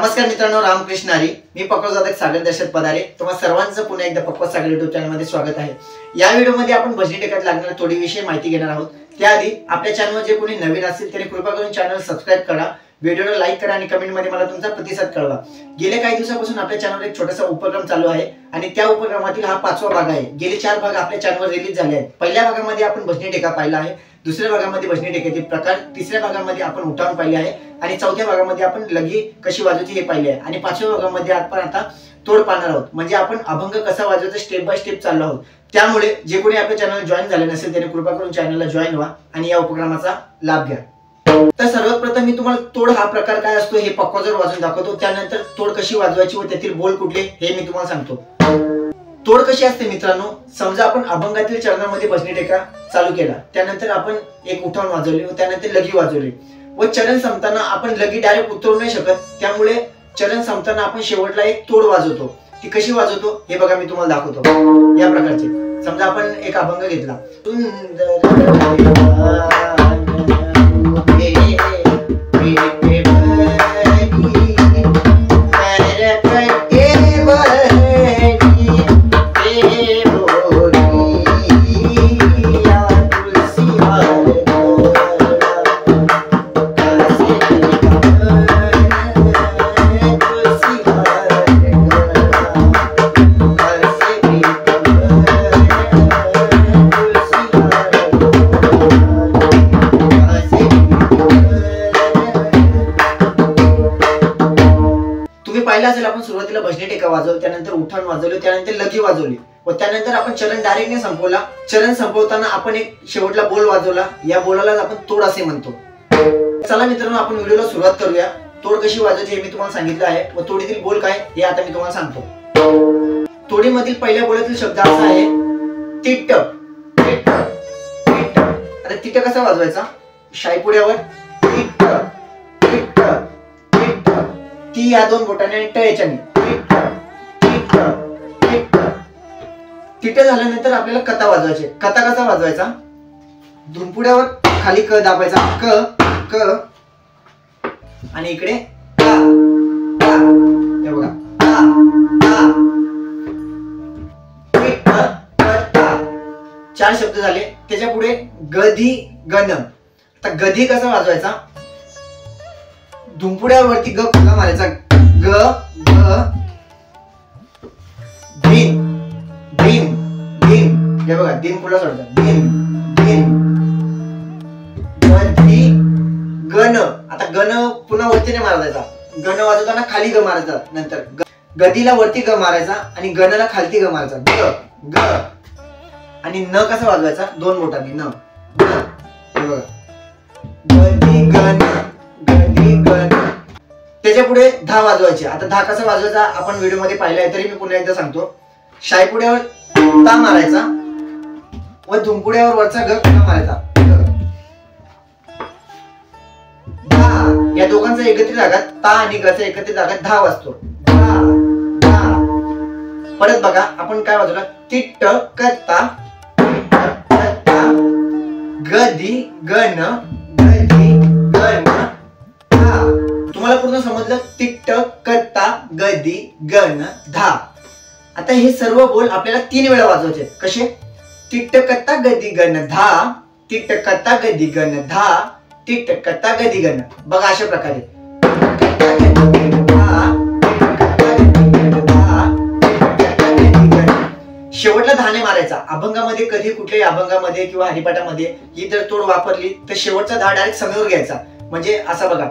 नमस्कार मित्रांनो, रामकृष्ण हरी. मी पक्वजातक सागर दशरथ पदारे. तुम्हा सर्वांचं पुन्हा एकदा पक्वज सागर युट्यूब चॅनल मध्ये स्वागत आहे. या व्हिडिओमध्ये आपण भजनी टेकात लागणाऱ्या तोडीविषयी माहिती घेणार आहोत. त्याआधी आपल्या चॅनलवर जे कोणी नवीन असतील त्यांनी कृपा करून चॅनल सबस्क्राइब करा, व्हिडिओला लाईक करा आणि कमेंट मध्ये मला तुमचा प्रतिसाद कळवा. गेल्या काही दिवसापासून आपल्या चॅनलवर एक छोटासा उपक्रम चालू आहे आणि त्या उपक्रमातील हा 5वा भाग आहे. गेले 4 भाग आपल्या चॅनलवर रिलीज झाले आहेत. पहिल्या भागामध्ये आपण भजनी टेका पाहिला आहे, दुसऱ्या भागामध्ये भजनी टेकाचे प्रकार, तिसऱ्या भागामध्ये आपण उठावण पाहिले आहे आणि चौथ्या भागामध्ये आपण लगी कशी वाजवायची हे पाहिले आहे आणि 5व्या भागामध्ये आपण आता तोड पाहणार आहोत. म्हणजे आपण अभंग कसा वाजवायचा स्टेप बाय स्टेप चाललो आहोत. त्यामुळे जे कोणी आपल्या चॅनलला जॉईन झाले नसेल त्यांनी कृपा करून चॅनलला जॉईन व्हा आणि या उपक्रमाचा लाभ घ्या. तर सर्वात प्रथम मी तुम्हाला तोड हा प्रकार काय असतो हे पक्वजवर वाजवून दाखवतो. त्यानंतर तोड कशी वाजवायची व त्यातील बोल कुठले हे मी तुम्हाला सांगतो. तोड कशी असते मित्रांनो, समजा आपण अभंगातील चरणामध्ये भजनी टेका चालू केला, त्यानंतर आपण एक उठावण वाजवली व त्यानंतर लगी वाजवली व चरण संपताना आपण लगी डायरेक्ट उतरू नाही शकत. त्यामुळे चरण संपताना आपण शेवटला एक तोड वाजवतो. ती कशी वाजवतो हे बघा मी तुम्हाला दाखवतो. या प्रकारचे समजा आपण एक अभंग घेतला, असेल आपण सुरुवातीला भजनी टेका वाजवली, त्यानंतर उठाण वाजवले, त्यानंतर लगी वाजवली व त्यानंतर आपण चरण डायरेक्ट नाही संपवला. चरण संपवताना आपण एक शेवटला बोल वाजवला. या बोलाला आपण तोड असे म्हणतो. चला मित्रांनो, आपण व्हिडिओला सुरुवात करूया. तोड कशी वाजवायची हे मी तुम्हाला सांगितलं आहे व तोडीतील बोल काय हे आता मी तुम्हाला सांगतो. तोडीमधील पहिल्या बोलातील शब्द असा आहे तिट्ट. आता तिट्ट कसा वाजवायचा? शाईपुड्यावर तिट्ट तिट्ट तिट्ट, ती या 2 बोटाने आणि ट याच्याने तिट्ट झाल्यानंतर आपल्याला कथा वाजवायचे. कथा कसा वाजवायचा? धुमपुड्यावर खाली क दाबायचा, क क आणि इकडे ता ता. हे बघा ता ता. 4 शब्द झाले. त्याच्या पुढे गधी गण. आता गधी कसा वाजवायचा? धुमपुड्यावरती ग पुन्हा मारायचा, ग ग धिन धिन धिन. हे बघा दिन पुढे सोडता, धिन धिन गधी गण. आता गण पुन्हा वरती नाही मारायचा. गण वाजवताना खाली ग मारायचा, नंतर गदीला वरती ग मारायचा आणि गणला खालती ग मारायचा, ग ग. आणि न कसा वाजवायचा? 2 बोटांनी न. हे बघा गधी गण गधी गण. त्याच्या पुढे धा वाजवायचे. आता धा कसा वाजवायचा आपण व्हिडिओ मध्ये पाहिला आहे, तरी मी पुन्हा एकदा सांगतो. शाईपुड्यावर ता मारायचा व धुमपुड्यावर वरचा ग पुन्हा मारायचा, धा. या दोघांचा एकत्रित जागात ता आणि गचा एकत्रित जागात धा वाजतो, धा धा. परत बघा आपण काय वाजवलं? तिट्ट कत्ता गदी गण गदी गण धा. तुम्हाला पूर्ण समजलं? तिट्ट कत्ता गदी गण धा. आता हे सर्व बोल आपल्याला 3 वेळा वाजवायचे. कसे? तिट्ट कत्ता गदी गण धा, तिट्ट कत्ता गदी गण धा, तिट्ट कत्ता गदी गण. बघा अशा प्रकारे शेवटला धाने मारायचा. अभंगामध्ये कधी कुठल्याही अभंगामध्ये किंवा हरिपाठामध्ये ही जर तोड वापरली तर शेवटचा धा डायरेक्ट समेवर घ्यायचा. म्हणजे असा बघा,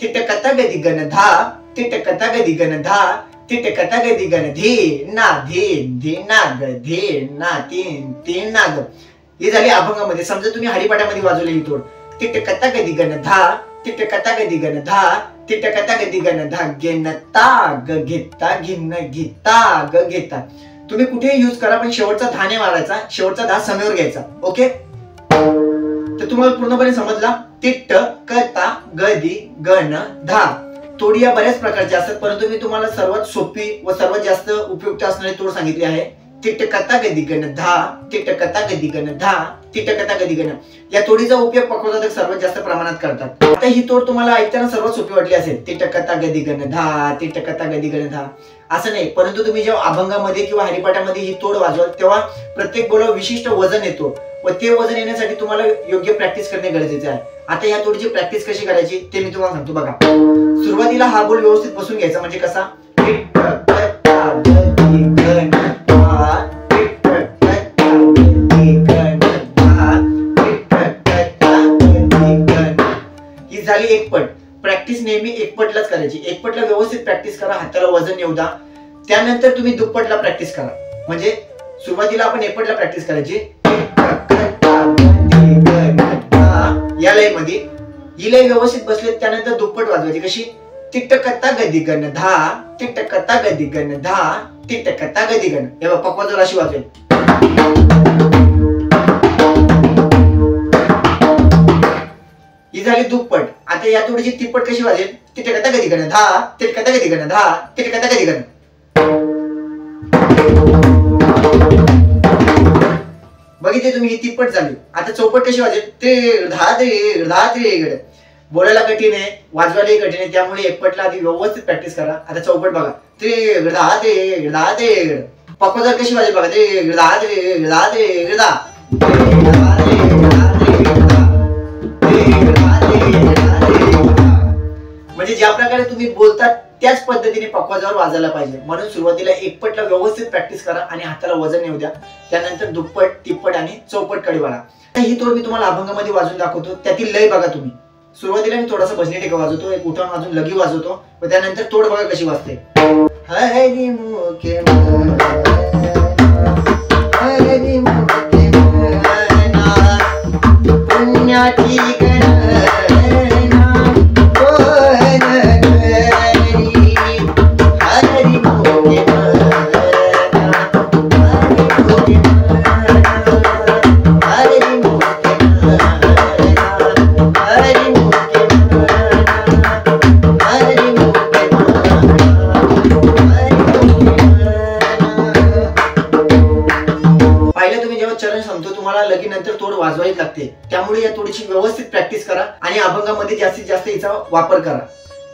तिट्ट कथा गदी गण धा, तिट्ट कथा गदी गण धा, तिट्ट कथा गदी गण धी ना धीन धी ना ग धी ना तीन तीन ना ग. ही झाली अभंगामध्ये. समजा तुम्ही हरिपाठामध्ये वाजवलेली तोड, तिट्ट कथा गदी गण धा, तिट्ट कथा गदी गण धा, तिट्ट कथा गदी गण धा, घेन ता ग घेता घेन घेता ग घेता. तुम्ही कुठेही यूज करा पण शेवटचा धाने मारायचा, शेवटचा धा समेवर घ्यायचा. ओके, तर तुम्हाला पूर्णपणे समजला? तिट्ट कथा गदी गण धा. तोडी या बऱ्याच प्रकारच्या असतात, परंतु मी तुम्हाला सर्वात सोपी व सर्वात जास्त उपयुक्त असणारी तोड सांगितली आहे. तिट्ट कथा गदी गण धा, तिट्ट कथा गदी गण धा, तिटकता गदी गण या तोडीचा उपयोग पक्वसाधक सर्वात जास्त प्रमाणात करतात। आता ही तोड तुम्हाला ऐकताना सर्वात सोपी वाटली असेल, तिटकता गदी गण धा, तिटकता गदी गण धा असं नाही, परंतु तुम्ही जेव्हा अभंगामध्ये किंवा हरिपाठामध्ये ही तोड वाजवाल तेव्हा प्रत्येक बोलावर विशिष्ट वजन येतो व ते वजन येण्यासाठी तुम्हाला योग्य प्रॅक्टिस करणे गरजेचे आहे। आता या तोडीची प्रॅक्टिस कशी करायची ते मी तुम्हाला सांगतो बघा। सुरुवातीला हा बोल व्यवस्थित बसून घ्यायचा, म्हणजे कसा ही झाली एक पट। प्रॅक्टिस नेहमी एक पटलाच करायची, एक पटला व्यवस्थित प्रॅक्टिस करा, हाताला वजन येऊ द्या, त्यानंतर तुम्ही दुप्पटला प्रॅक्टिस करा। म्हणजे सुरुवातीला आपण एक पटला प्रॅक्टिस करायची या लय मध्ये, ही लय व्यवस्थित बसले त्यानंतर दुप्पट वाजवायची कशी तिटकता गदी गण धा, तिटकता गदी गण धा, तिटकता गदी गण। हे बघा पक्वाजवर अशी वाजवेल। ही झाली दुप्पट। आता या तोडीची तिप्पट कशी वाजेल, तिटकता गदी गण धा, तिटकता गदी गण धा, तिटकता गदी गण। बघितले तुम्ही, ही तिप्पट झाली। आता चौपट कशी वाजेल, ते धा ते धा ते बोलायला कठीण आहे, वाजवायला कठीण आहे, त्यामुळे एकपटला आधी व्यवस्थित प्रॅक्टिस करा। आता चौपट बघा, ते धा ते धा ते पक्वाजवर कशी वाजेल बघा, ते धा ते धा ते धा, म्हणजे ज्या प्रकारे तुम्ही बोलतात त्याच पद्धतीने पक्वाजवर वाजायला पाहिजे। म्हणून सुरुवातीला एकपटला व्यवस्थित प्रॅक्टिस करा आणि हाताला वजन येऊ द्या, त्यानंतर दुप्पट, तिप्पट आणि चौपट कडे वळा। ही तोड मी तुम्हाला अभंगामध्ये वाजून दाखवतो, त्यातील लय बघा तुम्ही। सुरुवातीला मी थोडासा भजनी टेका वाजवतो, एक उठाण वाजून लगी वाजवतो व त्यानंतर तोड बघा कशी वाजते। हरी मुके हरी मुके पुण्याची चरण संपतो तुम्हाला लगी नंतर तोड वाजवायला लागते, त्यामुळे या तोडीची व्यवस्थित प्रॅक्टिस करा आणि अभंगामध्ये जास्तीत जास्त हिचा वापर करा।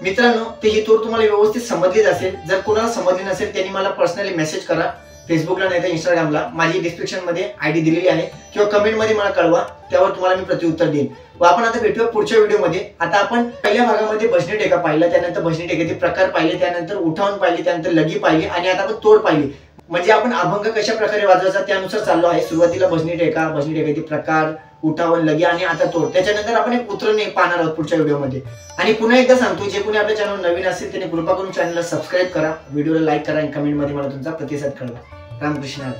मित्रांनो, ते ही तोड तुम्हाला व्यवस्थित समजलीच असेल। जर कोणाला समजली नसेल त्यांनी मला पर्सनली मेसेज करा, फेसबुकला नाही तर इंस्टाग्रामला, माझी डिस्क्रिप्शन मध्ये आयडी दिलेली आहे, किंवा कमेंट मध्ये मला कळवा, त्यावर तुम्हाला मी प्रत्युत्तर देईन। व आपण आता भेटूया पुढच्या व्हिडिओमध्ये। आता आपण पहिल्या भागामध्ये भजनी टेका पाहिला, त्यानंतर भजनी टेकाचे प्रकार पाहिले, त्यानंतर उठावून पाहिले, त्यानंतर लगी पाहिली आणि आता आपण तोड पाहिली। म्हणजे आपण अभंग कशा प्रकारे वाजवायचा त्यानुसार चाललो आहे। सुरुवातीला भजनी टेका, भजनी टेकाचे प्रकार, उठावन, लगी आणि आता तोड, त्याच्यानंतर आपण एक उतरणे पाहणार आहोत पुढच्या व्हिडिओमध्ये। आणि पुन्हा एकदा सांगतो, जे कोणी आपल्या चॅनल नवीन असेल त्यांनी कृपा करून चॅनलला सबस्क्राईब करा, व्हिडिओला लाईक करा आणि कमेंट मध्ये मला तुमचा प्रतिसाद कळवा। रामकृष्ण।